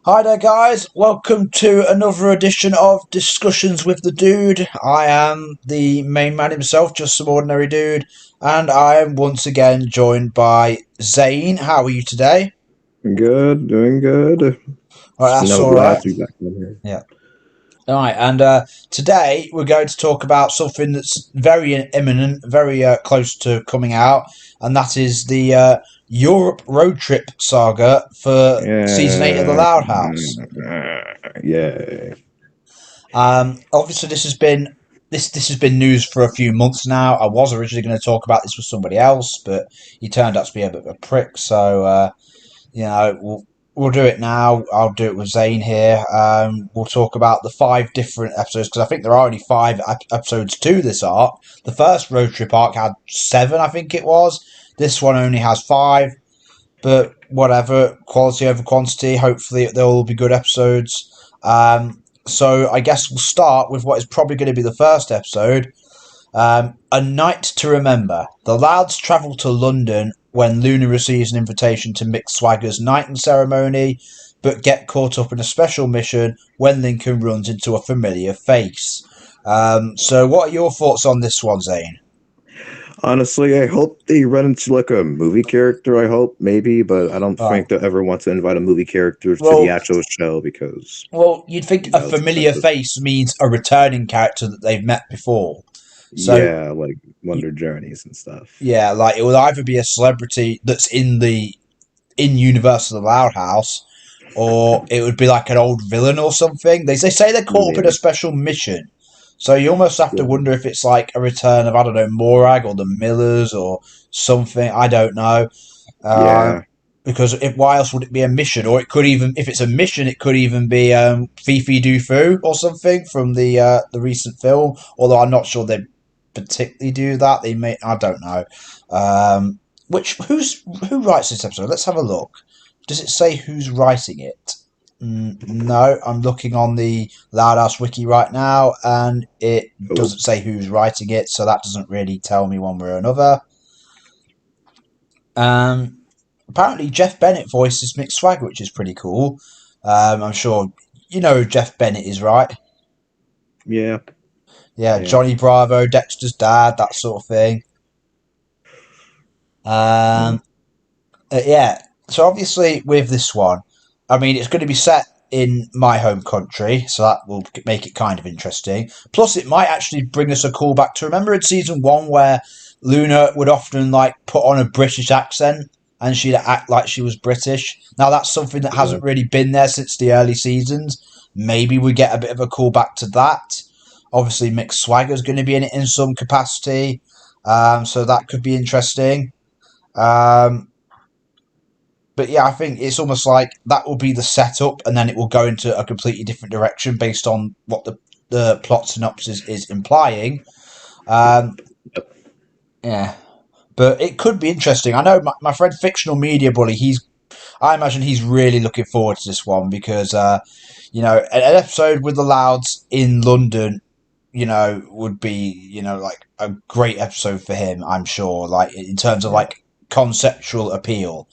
Hi there, guys. Welcome to another edition of Discussions with the Dude. I am the main man himself, just some ordinary dude, and I am once again joined by Zane. How are you today? Good, doing good. All right, that's all Glad right. to be back in here. Yeah. All right, and today we're going to talk about something that's very imminent, very close to coming out, and that is the Europe road trip saga for season 8 of the Yeah, Loud House. yeah. Obviously, this has been news for a few months now. I was originally going to talk about this with somebody else, but he turned out to be a bit of a prick. So we'll do it now. I'll do it with Zane here. We'll talk about the 5 different episodes because I think there are only 5 episodes to this arc. The first road trip arc had 7, I think it was. This one only has 5, but whatever. Quality over quantity. Hopefully, they'll all be good episodes. So I guess we'll start with what is probably going to be the first episode. A Night to Remember. The Louds travel to London when Luna receives an invitation to Mick Swagger's knighting ceremony, but get caught up in a special mission when Lincoln runs into a familiar face. So what are your thoughts on this one, Zane? Honestly, I hope they run into like a movie character. I hope maybe, but I don't Right. think they'll ever want to invite a movie character to the Well, actual show because you'd think a it's familiar expensive. face means a returning character that they've met before. So Yeah, like Wonder Journeys and stuff. yeah, like it will either be a celebrity that's in Universal Loud House, or it would be like an old villain or something. They say they're caught up in Yeah, a special mission, so you almost have to yeah, wonder if it's like a return of I don't know Morag or the Millers or something. I don't know. yeah, Because why else would it be a mission? Or it could even, if it's a mission, it could even be Fifi Du Fu or something from the recent film. Although I'm not sure they particularly do that. They may, I don't know. Um, who writes this episode? Let's have a look. Does it say who's writing it? No, I'm looking on the Loud House wiki right now, and it oh, doesn't say who's writing it, so that doesn't really tell me one way or another. Um, Apparently Jeff Bennett voices Mick Swagger, which is pretty cool. I'm sure you know who Jeff Bennett is, right? yeah, Yeah, yeah. Johnny Bravo, Dexter's dad, that sort of thing. Mm. Um, yeah. So obviously with this one, I mean it's going to be set in my home country, so that will make it kind of interesting. Plus, it might actually bring us a callback to remember in season 1 where Luna would often like put on a British accent and she'd act like she was British. Now that's something that Yeah. hasn't really been there since the early seasons. Maybe we get a bit of a callback to that. Obviously, Mick Swagger's going to be in it in some capacity, so that could be interesting. Um, but yeah, I think it's almost like that will be the setup, and then it will go into a completely different direction based on what the plot synopsis is implying. Um, yeah, but it could be interesting. I know my friend Fictional Media Bully. I imagine he's really looking forward to this one because an episode with the Louds in London, would be like a great episode for him. I'm sure, like in terms of Yeah. like conceptual appeal.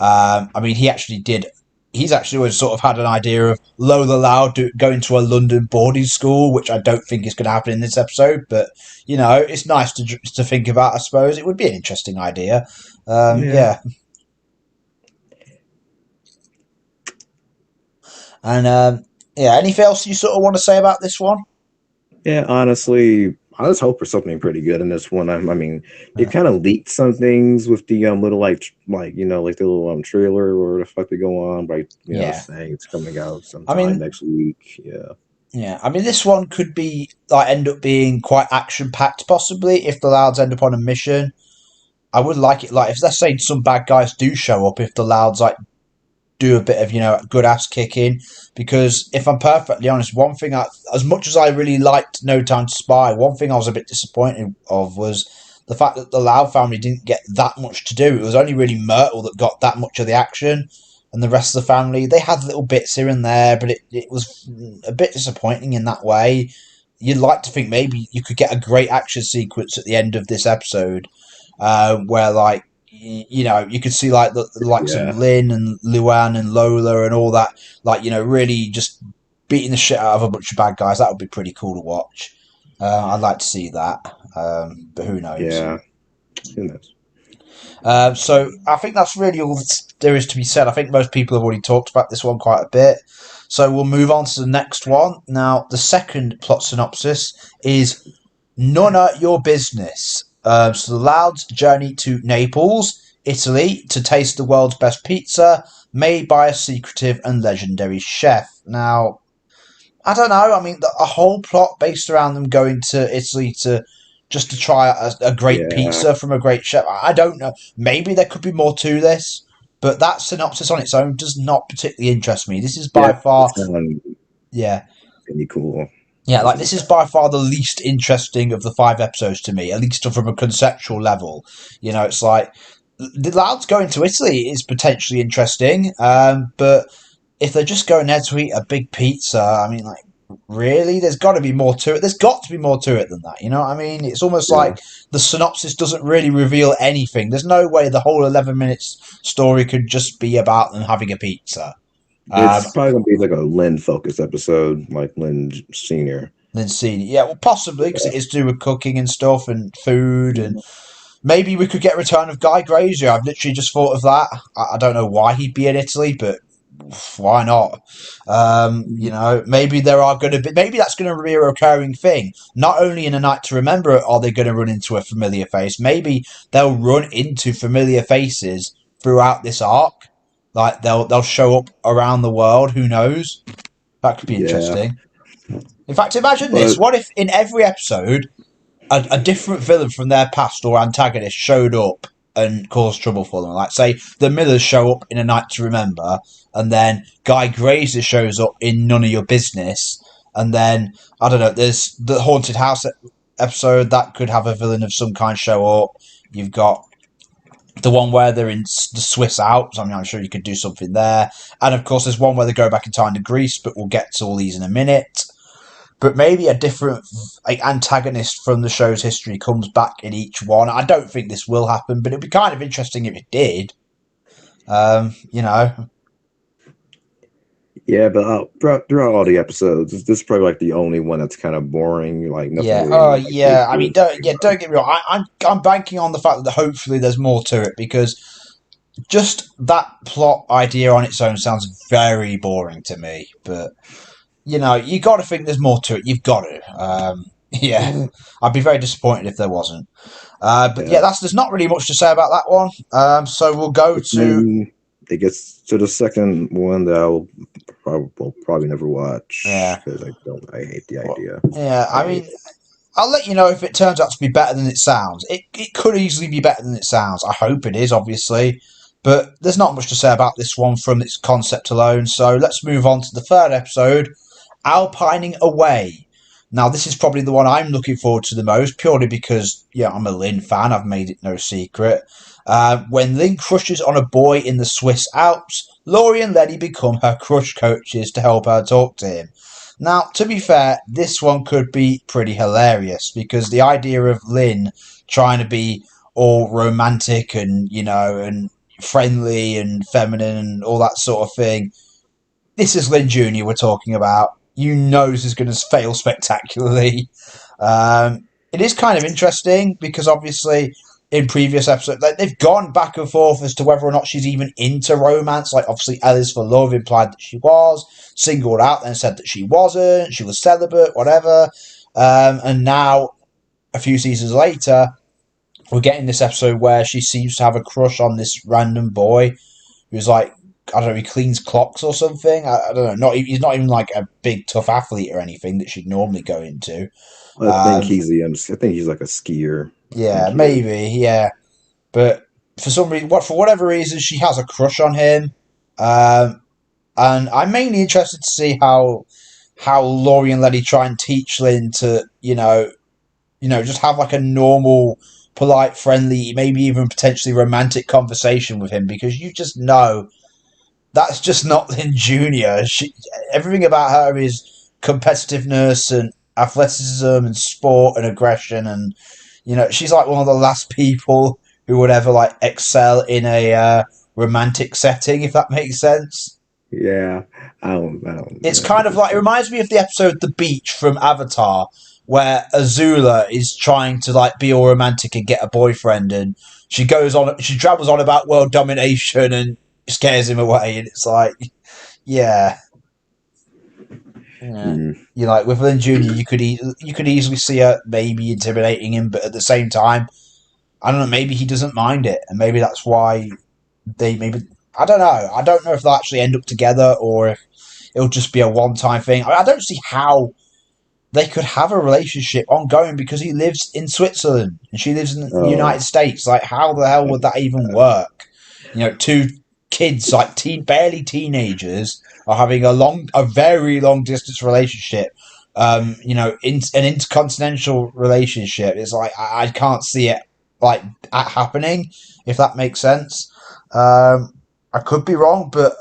I mean, he actually did. He's actually always sort of had an idea of Lola Loud going to a London boarding school, which I don't think is going to happen in this episode. But it's nice to think about. I suppose it would be an interesting idea. Yeah. Yeah, and yeah. Anything else you sort of want to say about this one? Yeah, honestly, I just hope for something pretty good in this one. I mean, they Yeah. kind of leaked some things with the little like the little trailer or the fuck they go on by Yeah. saying it's coming out I sometime mean, next week. Yeah, yeah. I mean, this one could be like end up being quite action packed, possibly if the Louds end up on a mission. I would like it like if let's say some bad guys do show up, if the Louds like do a bit of good ass kicking. Because if I'm perfectly honest, one thing as much as I really liked No Time to Spy, one thing I was a bit disappointed of was the fact that the Loud family didn't get that much to do. It was only really Myrtle that got that much of the action, and the rest of the family they had little bits here and there, but it was a bit disappointing in that way. You'd like to think maybe you could get a great action sequence at the end of this episode, where like you could see like the likes of Yeah, Lynn and Luan and Lola and all that, like really just beating the shit out of a bunch of bad guys. That would be pretty cool to watch. I'd like to see that, but who knows? yeah. Who knows? So I think that's really all there is to be said. I think most people have already talked about this one quite a bit. So we'll move on to the next one. Now, the second plot synopsis is None of Your Business. So the Louds journey to Naples, Italy, to taste the world's best pizza made by a secretive and legendary chef. Now, I don't know. I mean, a whole plot based around them going to Italy to just to try a great Yeah, pizza from a great chef. I don't know. Maybe there could be more to this, but that synopsis on its own does not particularly interest me. This is yeah. by far, It's not yeah, any cool. yeah, like Doesn't this look is that. by far the least interesting of the 5 episodes to me, at least from a conceptual level. It's like the lads going to Italy is potentially interesting, but if they're just going there to eat a big pizza, I mean, like, really? There's got to be more to it. There's got to be more to it than that. You know what I mean? It's almost Yeah, like the synopsis doesn't really reveal anything. There's no way the whole 11 minutes story could just be about them having a pizza. Um, it's probably gonna be like a Lynn focused episode, like Lynn Senior. then seeing it. Yeah, well, possibly because it is to do with cooking and stuff and food, and Yeah. maybe we could get a return of Guy Grazier. I've literally just thought of that. I don't know why he'd be in Italy, but why not? Maybe there are going to be. Maybe that's going to be a recurring thing. Not only in A Night to Remember are they going to run into a familiar face. Maybe they'll run into familiar faces throughout this arc. Like they'll show up around the world. Who knows? That could be Yeah, interesting. In fact, imagine this. but What if in every episode a different villain from their past or antagonist showed up and caused trouble for them? Like, say, the Millers show up in A Night to Remember, and then Guy Grazer shows up in None of Your Business, and then, I don't know, there's the Haunted House episode that could have a villain of some kind show up. You've got the one where they're in the Swiss Alps. I mean, I'm sure you could do something there. And of course, there's one where they go back in time to Greece, but we'll get to all these in a minute. But maybe a different antagonist from the show's history comes back in each one. I don't think this will happen, but it'd be kind of interesting if it did. You know, yeah, but throughout all the episodes, this is probably like the only one that's kind of boring. Like nothing yeah. really Oh, like they yeah. I mean, do. don't get me wrong. I'm banking on the fact that hopefully there's more to it because just that plot idea on its own sounds very boring to me. But you got to think there's more to it. You've got to. Yeah, I'd be very disappointed if there wasn't. But yeah, Yeah, there's not really much to say about that one. So we'll go but to then it gets to the second one that will probably never watch yeah, because I hate the well, idea. yeah. I I hate mean, I'll let you know if it turns out to be better than it sounds. It could easily be better than it sounds. I hope it is, obviously. But there's not much to say about this one from its concept alone. So let's move on to the third episode, Alpining Away. Now, this is probably the one I'm looking forward to the most, purely because, yeah, I'm a Lynn fan. I've made it no secret. When Lynn crushes on a boy in the Swiss Alps, Laurie and Letty become her crush coaches to help her talk to him. Now, to be fair, this one could be pretty hilarious because the idea of Lynn trying to be all romantic and, and friendly and feminine and all that sort of thing. This is Lynn Jr. we're talking about. You know this is going to fail spectacularly. It is kind of interesting because obviously in previous episodes they've gone back and forth as to whether or not she's even into romance. Like obviously Ellis for Love implied that she was, singled out then said that she wasn't, she was celibate, whatever. And now a few seasons later, we're getting this episode where she seems to have a crush on this random boy who's like, I don't know, he cleans clocks or something. I don't know. He's not even like a big tough athlete or anything that she'd normally go into. I think Um, I think he's like a skier. I think yeah, he is. maybe, yeah. But for some reason, for whatever reason, she has a crush on him. Um, and I'm mainly interested to see how Laurie and Letty try and teach Lynn to, just have like a normal, polite, friendly, maybe even potentially romantic conversation with him because you just know that's just not Lynn Jr. Everything about her is competitiveness and athleticism and sport and aggression, and she's like one of the last people who would ever like excel in a romantic setting, if that makes sense. Yeah, I don't It's mess with kind of this like, it stuff. reminds me of the episode The Beach from Avatar, where Azula is trying to like be all romantic and get a boyfriend, and she travels on about world domination and scares him away, and it's like, yeah, yeah. Mm, You know, like with Lynn Jr., you could easily see her maybe intimidating him, but at the same time, I don't know, maybe he doesn't mind it, and maybe that's why they maybe, I don't know. I don't know if they'll actually end up together or if it'll just be a one time thing. I don't see how they could have a relationship ongoing because he lives in Switzerland and she lives in the oh, United States. Like, how the hell would that even work? You know, two kids, like barely teenagers, are having a very long distance relationship. You know, an intercontinental relationship. It's like I can't see it like happening, if that makes sense. I could be wrong, but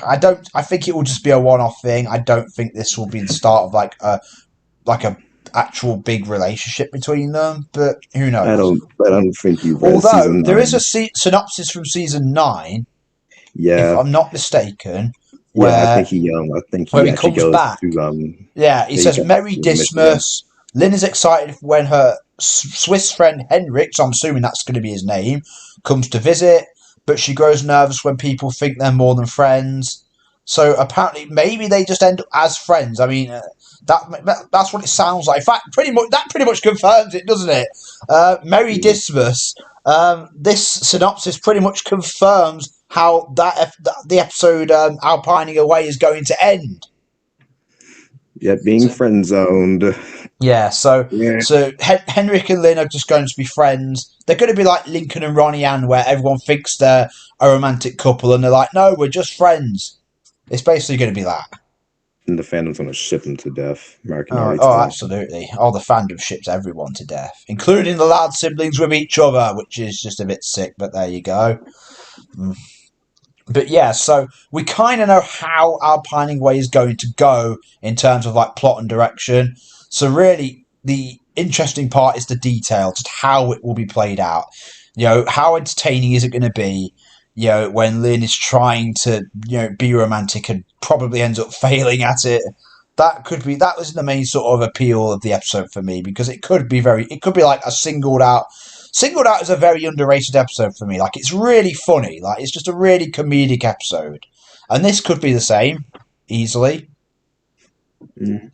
I don't. I think it will just be a one-off thing. I don't think this will be the start of like a actual big relationship between them, but who knows? I don't think you read Although season there is a 9. synopsis from season 9, if Yeah, I'm not mistaken, yeah, where I think where he he actually comes goes back. to Yeah, he yeah, he says comes Merry to Michigan. Dismas. Lynn is excited when her Swiss friend Henrik, so I'm assuming that's going to be his name, comes to visit, but she grows nervous when people think they're more than friends. So apparently, maybe they just end up as friends. I mean, that's what it sounds like. In fact, pretty much confirms it, doesn't it? Merry Yeah, Dismas. This synopsis pretty much confirms how the episode Alpining Away is going to end. yeah, being So, friend zoned. yeah, Yeah, Henrik and Lynn are just going to be friends. They're going to be like Lincoln and Ronnie Ann, where everyone thinks they're a romantic couple, and they're like, "No, we're just friends." It's basically going to be that. and the fandom's gonna ship him to death. I can Oh, already oh, tell. absolutely. All the fandom ships everyone to death, including the Loud siblings with each other, which is just a bit sick. But there you go. Mm. But yeah, so we kind of know how our Pining Way is going to go in terms of like plot and direction. So really, the interesting part is the detail, just how it will be played out. You know, how entertaining is it going to be? You know, when Lynn is trying to be romantic and probably ends up failing at it. That was the main sort of appeal of the episode for me because it could be like a Singled Out is a very underrated episode for me. Like, it's really funny. Like, it's just a really comedic episode. And this could be the same, easily. Mm,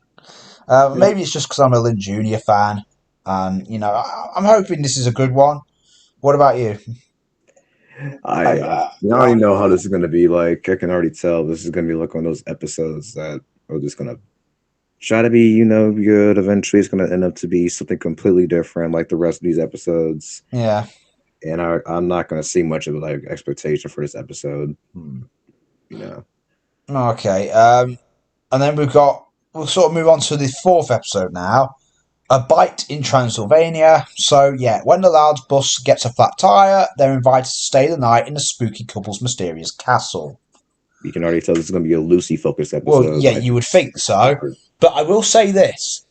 yeah. Maybe it's just because I'm a Lynn Jr. fan. And, I'm hoping this is a good one. What about you? I already know how this is gonna be. Like, I can already tell this is gonna be like one of those episodes that are just gonna try to be, good. Eventually, it's gonna end up to be something completely different, like the rest of these episodes. Yeah. And I'm not gonna see much of like expectation for this episode. Hmm. You know, Okay. And then we'll sort of move on to the fourth episode now. A bite in Transylvania. So, yeah, when the Loud's bus gets a flat tyre, they're invited to stay the night in the spooky couple's mysterious castle. you can already tell this is gonna be a Lucy focused Well, episode. yeah, Like, you would think so. But I will say this.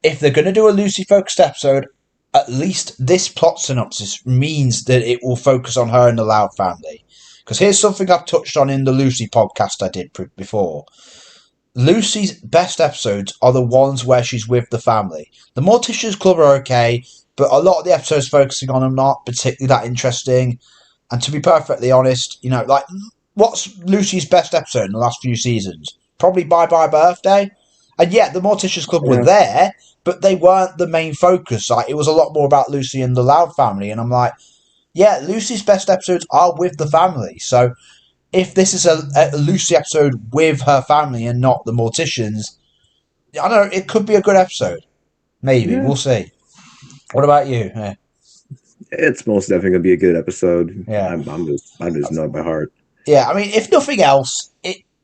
If they're going to do a Lucy focused episode, at least this plot synopsis means that it will focus on her and the Loud family. Because here's something I've touched on in the Lucy podcast I did before. Lucy's best episodes are the ones where she's with the family. The Morticians Club are okay, but a lot of the episodes focusing on them not particularly that interesting. And to be perfectly honest, like, what's Lucy's best episode in the last few seasons? Probably Bye Bye Birthday. And yet, the Morticians Club were yeah, there, but they weren't the main focus. Like, it was a lot more about Lucy and the Loud family. And I'm like, yeah, Lucy's best episodes are with the family. So if this is a Lucy episode with her family and not the Morticians, I don't know, it could be a good episode. Maybe. yeah. We'll see. What about you? Yeah. It's most definitely gonna be a good episode. Yeah. I'm just know it by heart. Yeah, I mean, if nothing else,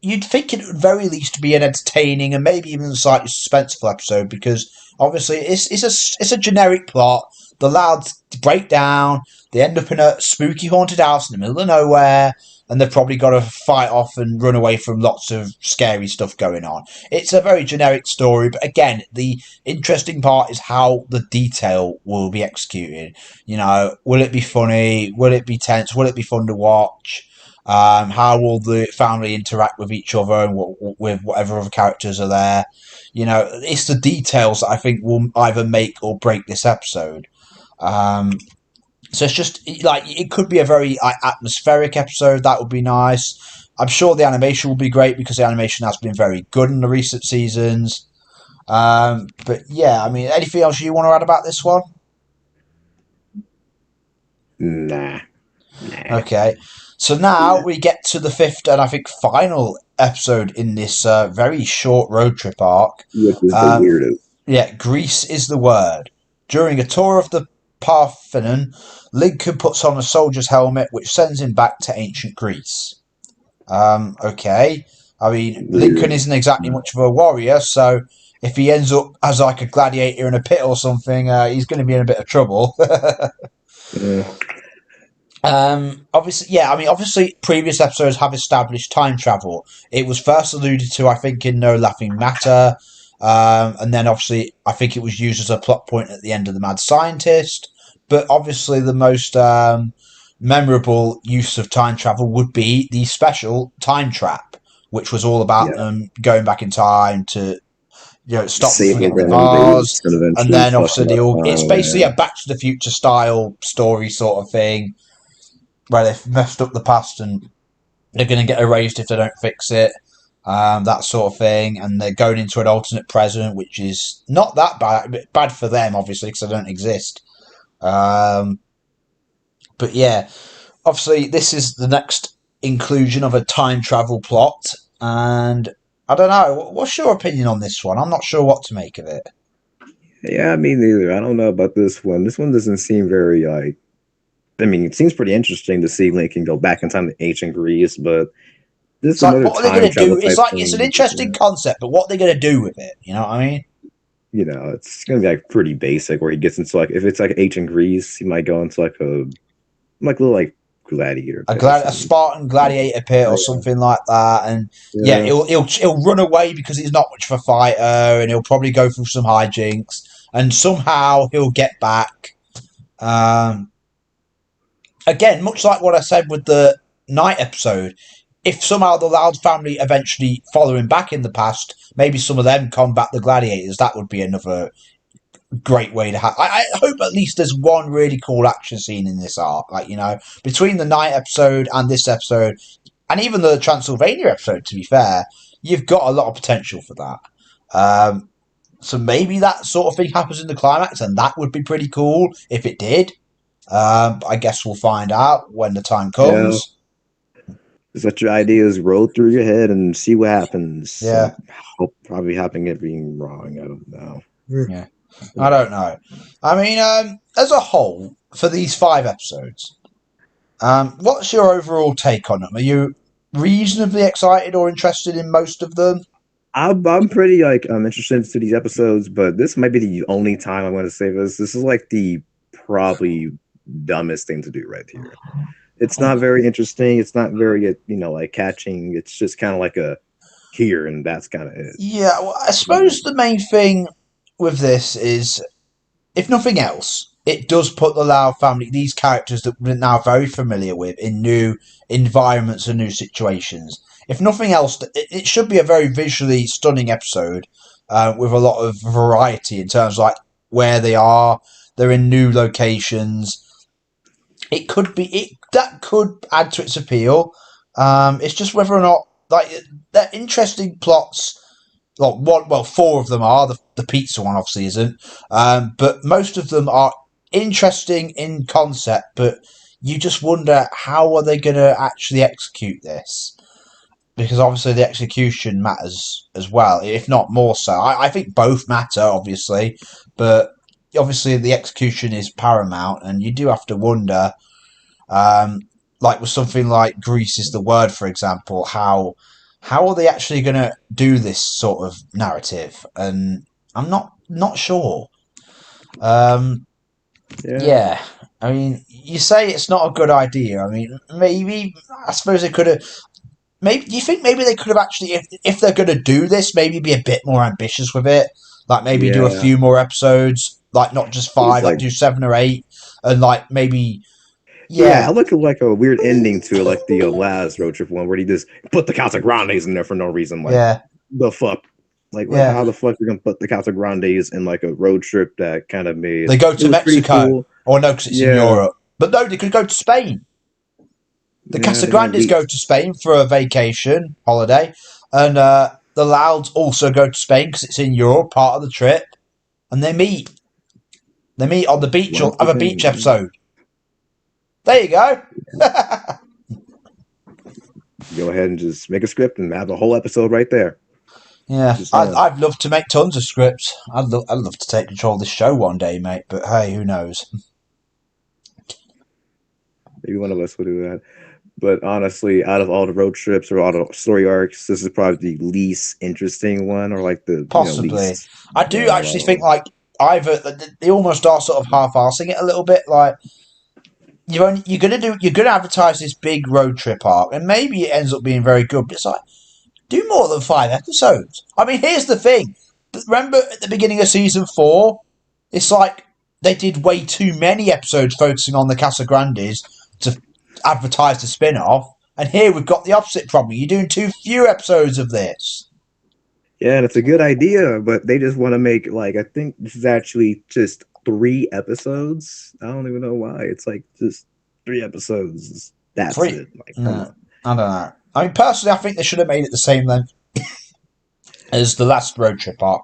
you'd think it would very least be an entertaining and maybe even slightly suspenseful episode because obviously it's a generic plot. The lads break down, they end up in a spooky haunted house in the middle of nowhere, and they've probably got to fight off and run away from lots of scary stuff going on. It's a very generic story, but again, the interesting part is how the detail will be executed. You know, will it be funny? Will it be tense? Will it be fun to watch? How will the family interact with each other and with whatever other characters are there? You know, it's the details that I think will either make or break this episode. Um, so it's just like it could be a very atmospheric episode. That would be nice. I'm sure the animation will be great because the animation has been very good in the recent seasons. But yeah, I mean, anything else you want to add about this one? Nah, nah, Okay, so now nah. we get to the fifth and I think final episode in this very short road trip arc. Which is the Um, weirdest. yeah, Greece is the word. During a tour of the Parthenon, Lincoln puts on a soldier's helmet, which sends him back to ancient Greece. Okay, I mean Lincoln Weird. isn't exactly much of a warrior, so if he ends up as like a gladiator in a pit or something, he's going to be in a bit of trouble. Yeah, Obviously, yeah. I mean, obviously, previous episodes have established time travel. It was first alluded to, I think, in No Laughing Matter, and then obviously, I think it was used as a plot point at the end of the Mad Scientist. But obviously, the most memorable use of time travel would be the special time trap, which was all about yeah. them going back in time to stop them from Saving getting the them, they were vase, just gonna and eventually then fuck obviously it up. it's basically a Back to the Future style story sort of thing where they've messed up the past and they're going to get erased if they don't fix it. That sort of thing, and they're going into an alternate present, which is not that bad for them, obviously, because they don't exist. Um, but yeah, obviously, this is the next inclusion of a time travel plot, and I don't know. What's your opinion on this one? I'm not sure what to make of it. Yeah, me neither. I don't know about this one. This one doesn't seem very like. I mean, it seems pretty interesting to see Lincoln go back in time to ancient Greece, but this is It's like, another what are they time going to travel do? It's type like it's an thing. interesting concept, but what are they going to do with it? You know what I mean? It's gonna be like pretty basic. Where he gets into like if it's like ancient Greece, he might go into like a little like gladiator pit or A something. Spartan gladiator pit or Yeah, something like that, and yeah, yeah, he'll run away because he's not much of a fighter, and he'll probably go through some hijinks, and somehow he'll get back. Um, Again, much like what I said with the night episode, if somehow the Loud family eventually follow him back in the past, maybe some of them combat the gladiators. That would be another great way to have. I hope at least there's one really cool action scene in this arc. Like between the night episode and this episode, and even the Transylvania episode, to be fair, you've got a lot of potential for that. So maybe that sort of thing happens in the climax, and that would be pretty cool if it did. I guess we'll find out when the time yeah. comes. Just let your ideas roll through your head and see what happens. Yeah, Probably happening it being wrong. I don't know. yeah. I don't know. I mean, as a whole, for these 5 episodes, what's your overall take on them? Are you reasonably excited or interested in most of them? I'm pretty like I'm interested into these episodes, but this might be the only time I'm going to say this. This is like the probably dumbest thing to do right here. It's not very interesting. It's not very like catching. It's just kind of like a here and that's kind of it. Yeah, well, I suppose the main thing with this is, if nothing else, it does put the Lau family, these characters that we're now very familiar with, in new environments and new situations. If nothing else, it should be a very visually stunning episode with a lot of variety in terms of like where they are. They're in new locations. It could be that could add to its appeal. It's just whether or not like they're interesting plots. Well, 4 of them are. The pizza one obviously isn't, but most of them are interesting in concept. But you just wonder how are they going to actually execute this, because obviously the execution matters as well, if not more so. I think both matter, obviously, but obviously the execution is paramount, and you do have to wonder like with something like Greece is the word, for example, how how are they actually going to do this sort of narrative? And I'm not sure. Um, Yeah, yeah, I mean, you say it's not a good idea. I mean, maybe I suppose they could have. Maybe do you think maybe they could have actually, if they're going to do this, maybe be a bit more ambitious with it? Like maybe do a yeah. few more episodes, like not just It was five, like like, do 7 or 8, and like maybe yeah, yeah, I look at like a weird ending to like the last road trip one where he just put the Casa Grandes in there for no reason. Like, yeah, the fuck? Like, what? yeah. How the fuck you gonna put the Casa Grandes in like a road trip that kind of made They go it to was pretty Mexico, cool. or no, because it's in Yeah, Europe. But no, they could go to Spain. The yeah, they had Casagrandes the go to Spain for a vacation holiday, and the Louds also go to Spain because it's in Europe, part of the trip, and they meet. They meet on the beach or once have a beach again. episode. There you go. Go ahead and just make a script and have a whole episode right there. Yeah, Just saying. I'd love to make tons of scripts. I'd love to take control of this show one day, mate. But hey, who knows? Maybe one of us will do that. But honestly, out of all the road trips or all the story arcs, this is probably the least interesting one, or like the Possibly. least I do one of actually all. think like either they almost are sort of half-assing it a little bit. Like you're gonna advertise this big road trip arc, and maybe it ends up being very good. But it's like do more than 5 episodes. I mean, here's the thing. Remember at the beginning of season 4, it's like they did way too many episodes focusing on the Casagrandes to advertise the spin-off. And here we've got the opposite problem. You're doing too few episodes of this. Yeah, and it's a good idea, but they just want to make like I think this is actually just 3 episodes. I don't even know why. It's like just 3 episodes. That's Three. it. Like, come No, on. I don't know. I mean, personally, I think they should have made it the same length as the last road trip arc.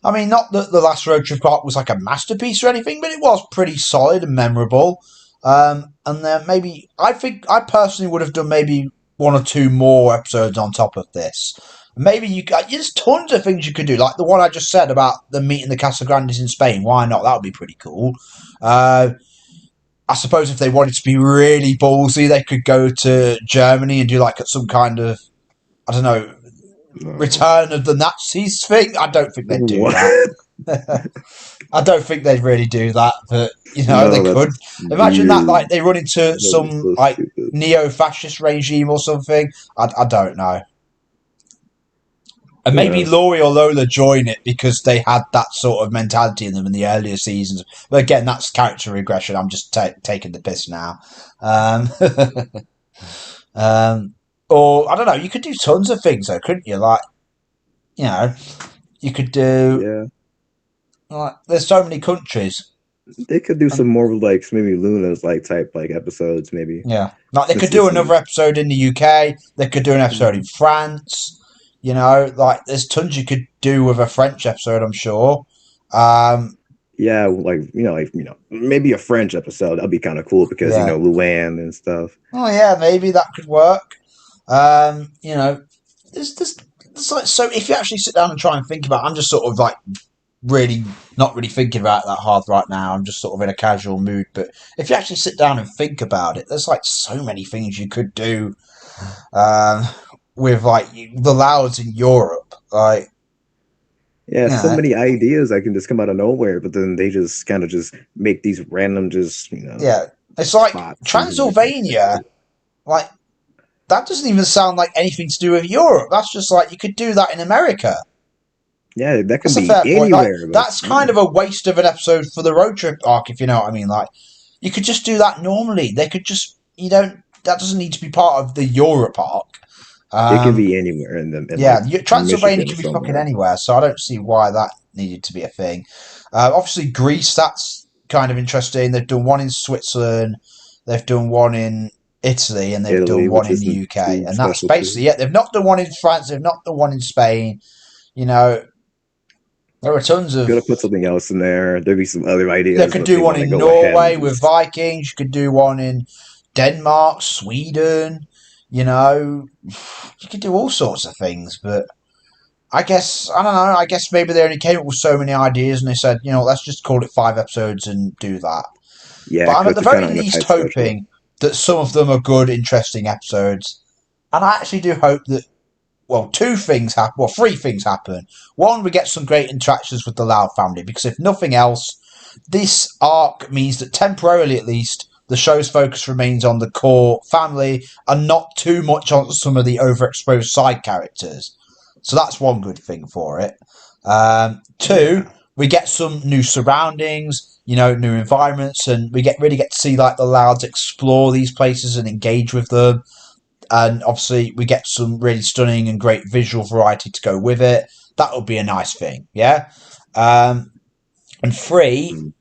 I mean, not that the last road trip arc was like a masterpiece or anything, but it was pretty solid and memorable. And then maybe I think I personally would have done maybe 1 or 2 more episodes on top of this. Maybe there's tons of things you could do, like the one I just said about the meeting the Casagrandes in Spain. Why not? That would be pretty cool. Uh, I suppose if they wanted to be really ballsy, they could go to Germany and do like some kind of I don't know No. Return of the Nazis thing. I don't think they'd do What? that. I don't think they'd really do that, but they No, could. that's Imagine that, weird. like they run into That'd be some so like stupid. neo-fascist regime or something. I don't know. And maybe Yeah. Laurie or Lola join it because they had that sort of mentality in them in the earlier seasons. But again, that's character regression. I'm just taking the piss now. Um, or I don't know. You could do tons of things though, couldn't you? Like you know, you could do Yeah. like there's so many countries. They could do And some more like maybe Luna's like type like episodes, maybe. yeah, like they Since could do this is another episode in the UK. They could do an episode in Mhm. France. Like there's tons you could do with a French episode. I'm sure. Um, Yeah, maybe a French episode. That'd be kind of cool because yeah. Luann and stuff. Oh yeah, maybe that could work. There's like so if you actually sit down and try and think about, I'm just sort of like really not really thinking about it that hard right now. I'm just sort of in a casual mood. But if you actually sit down and think about it, there's like so many things you could do um, with like the Louds in Europe. Like, Yeah, you so know, many ideas that can just come out of nowhere, but then they just kind of just make these random just yeah, it's like spots and just make Transylvania. Like that doesn't even sound like anything to do with Europe. That's just like you could do that in America. yeah, that can That's a be fair point. Like anywhere, but that's kind of a waste of an episode for the road trip arc, if you know what I mean. Like you could just do that normally. They could just you don't. That doesn't need to be part of the Europe arc. it can Um, be anywhere in yeah, like Transylvania Michigan can or be fucking somewhere. anywhere, so I don't see why that needed to be a thing. Obviously, Greece. That's kind of interesting. They've done one in Switzerland. They've done one in Italy, and they've done Italy, one which in the isn't UK, too and that's special basically too. it. They've not done one in France. They've not done one in Spain. You know, there are tons of Gotta put something else in there. There'd be some other They ideas could if do they one want to in go ahead and Norway with just Vikings. You could do one in Denmark, Sweden. You could do all sorts of things. But I guess I don't know. I guess maybe they only came up with so many ideas, and they said, let's just call it 5 episodes and do that. yeah, But I'm at because the they're kind very of on a least tight schedule. hoping that some of them are good, interesting episodes, and I actually do hope that well, two things happen. Well, three things happen. One, we get some great interactions with the Loud family because if nothing else, this arc means that temporarily, at least, the show's focus remains on the core family and not too much on some of the overexposed side characters. So that's one good thing for it. Two, Yeah. we get some new surroundings, new environments, and we really get to see like the Louds explore these places and engage with them. And obviously, we get some really stunning and great visual variety to go with it. That would be a nice thing, yeah. And three, Mm.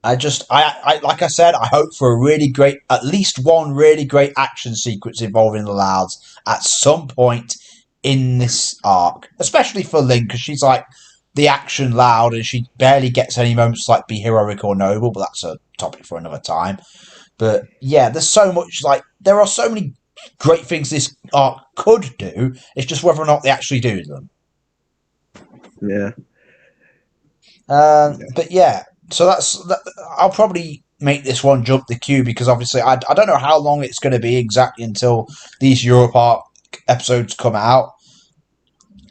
I like I said, I hope for a really great, at least one really great action sequence involving the Louds at some point in this arc, especially for Link because she's like the action Loud and she barely gets any moments to like be heroic or noble, but that's a topic for another time. But yeah, there's so much like there are so many great things this arc could do. It's just whether or not they actually do them. Yeah. Yeah. But yeah, so I'll probably make this one jump the queue because obviously I don't know how long it's going to be exactly until these Europe arc episodes come out.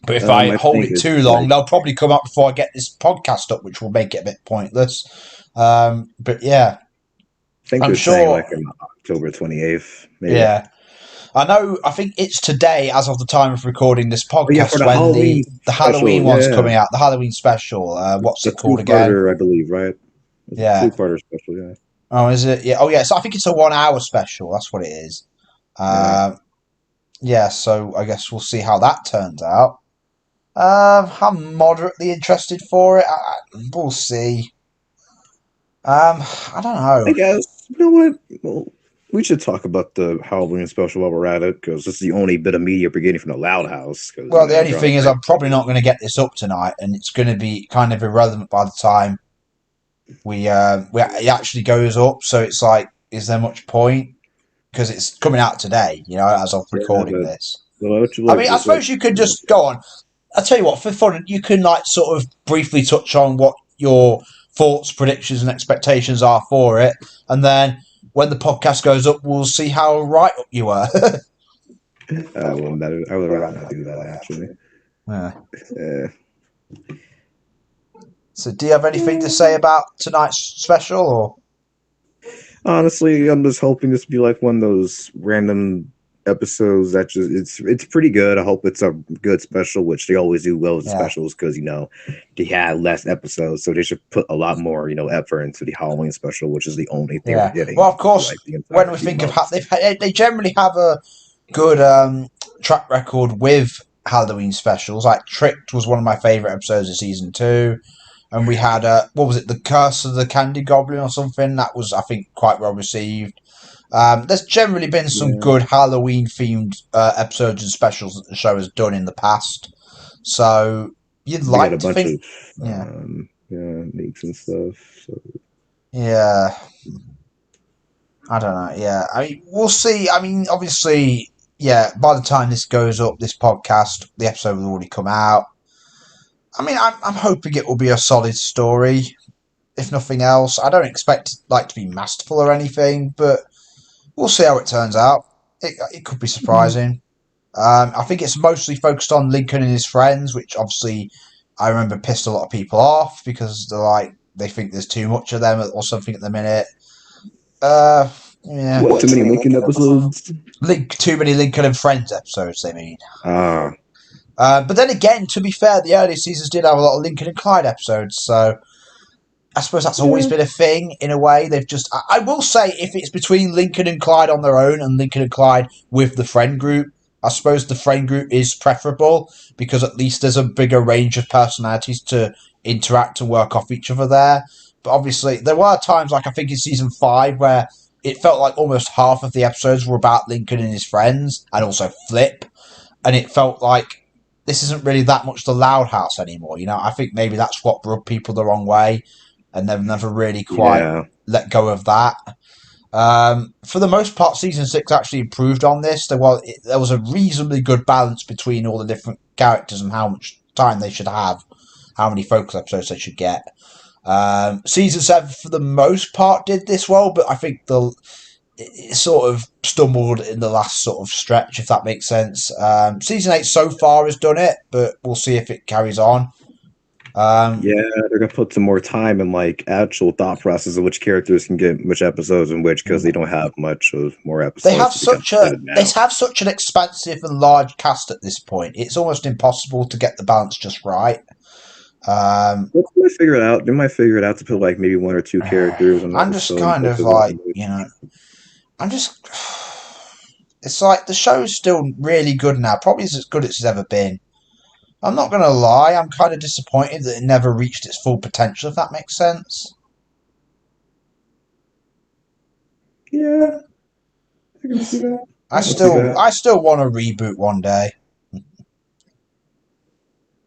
But if I I hold think it too it's long, like they'll probably come up before I get this podcast up, which will make it a bit pointless. But yeah, I think I'm they're saying sure. like in October 28th, maybe. Yeah, I know. I think it's today, as of the time of recording this Oh yeah, for podcast, the when Halloween the special. Halloween one's Yeah, coming out. The Halloween special. What's the it called again? two-parter, I believe, right? It's a Yeah. two-parter special. Yeah. Oh, is it? Yeah. Oh, yeah. So I think it's a 1 hour special. That's what it is. Yeah. Um, yeah. So I guess we'll see how that turns out. I'm moderately interested for it. We'll see. I don't I know. guess you know what? Well, we should talk about the Halloween special while we're at it, because this is the only bit of media we're getting from the Loud House. Because Well, the only they're on a thing is, break I'm probably schedule. not going to get this up tonight, and it's going to be kind of irrelevant by the time it actually goes up. So it's like, is there much point? Because it's coming out today, as of Yeah, recording but this. what would you I like? mean, I Just like suppose you could just go on. I'll tell you what, for fun, you can like sort of briefly touch on what your thoughts, predictions, and expectations are for it, and then when the podcast goes up, we'll see how right up you were. I would rather not do that actually. Yeah. Uh, So, do you have anything to say about tonight's special? Or Honestly, I'm just hoping this will be like one of those random episodes that just it's pretty good. I hope it's a good special, which they always do well with yeah, specials because they had less episodes, so they should put a lot more effort into the Halloween special, which is the only thing we're yeah. Well, getting of for course, like the when entire we few think of months. they generally have a good track record with Halloween specials. Like Tricked was one of my favorite episodes of season two. And we had what was it, the Curse of the Candy Goblin or something? That was, I think, quite well received. There's generally been some Yeah, good Halloween themed episodes and specials that the show has done in the past. So you'd they got like a to bunch think, of yeah, leaks and stuff. So yeah. I don't know. Yeah, I mean, we'll see. I mean, obviously, yeah. By the time this goes up, this podcast, the episode will already come out. I mean, I'm hoping it will be a solid story. If nothing else, I don't expect it, like to be masterful or anything, but we'll see how it turns out. It could be surprising. I think it's mostly focused on Lincoln and his friends, which obviously I remember pissed a lot of people off because they think there's too much of them or something at the minute. Uh, yeah, what? Too many Lincoln episodes? Too many Lincoln and Friends episodes. They mean. Ah, But then again, to be fair, the earlier seasons did have a lot of Lincoln and Clyde episodes, so I suppose that's always yeah, been a thing in a way. They've just, I will say, if it's between Lincoln and Clyde on their own and Lincoln and Clyde with the friend group, I suppose the friend group is preferable because at least there's a bigger range of personalities to interact and work off each other there. But obviously, there were times, like I think in season five, where it felt like almost half of the episodes were about Lincoln and his friends, and also Flip, and it felt like this isn't really that much the Loud House anymore. I think maybe that's what rubbed people the wrong way, and they've never really quite yeah. let go of that. For the most part, season six actually improved on this. There was a reasonably good balance between all the different characters and how much time they should have, how many focus episodes they should get. Season seven, for the most part, did this well, but I think it sort of stumbled in the last sort of stretch, if that makes sense. Season 8 so far has done it, but we'll see if it carries on. Um, Yeah, they're gonna put some more time in like actual thought process of which characters can get which episodes and which because they don't have much of more episodes to be completed they now. have such an expansive and large cast at this point. It's almost impossible to get the balance just right. Um, But they might figure it out. They might figure it out to put like maybe one or two characters on an I'm just episode and kind both of of them. like, I'm just. It's like the show's still really good now, probably as good as it's ever been. I'm not going to lie, I'm kind of disappointed that it never reached its full potential, if that makes sense. Yeah, I can see that. I I can see still, that. I still want a reboot one day.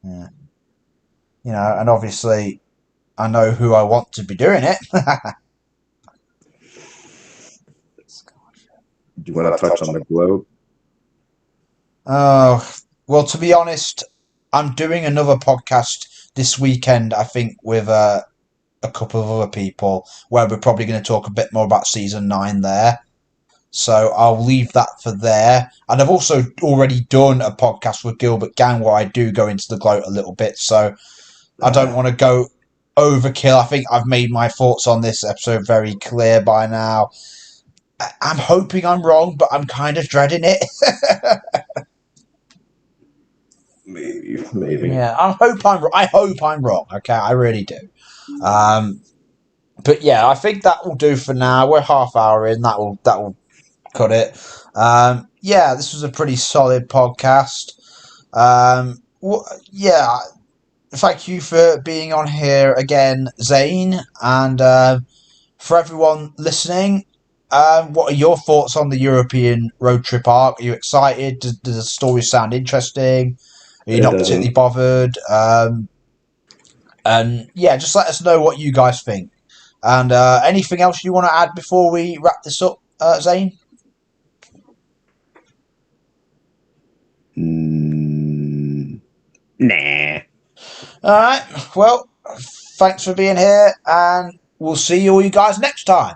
Yeah. And obviously, I know who I want to be doing it. Do you want to touch on the globe? Oh, well, to be honest, I'm doing another podcast this weekend, I think, with a couple of other people, where we're probably going to talk a bit more about season 9 there. So I'll leave that for there. And I've also already done a podcast with Gilbert Gang where I do go into the gloat a little bit. So I don't Uh, want to go overkill. I think I've made my thoughts on this episode very clear by now. I'm hoping I'm wrong, but I'm kind of dreading it. maybe. Yeah, I hope I'm wrong. Okay, I really do. Um, but yeah, I think that will do for now. We're half hour in. That will cut it. Yeah, this was a pretty solid podcast. Yeah, thank you for being on here again, Zane, and for everyone listening. What are your thoughts on the European road trip arc? Are you excited? Does the story sound interesting? Are you It not particularly doesn't. bothered? And yeah, just let us know what you guys think. And anything else you want to add before we wrap this up, Zane? Mm, nah. All right. Well, thanks for being here, and we'll see you all you guys next time.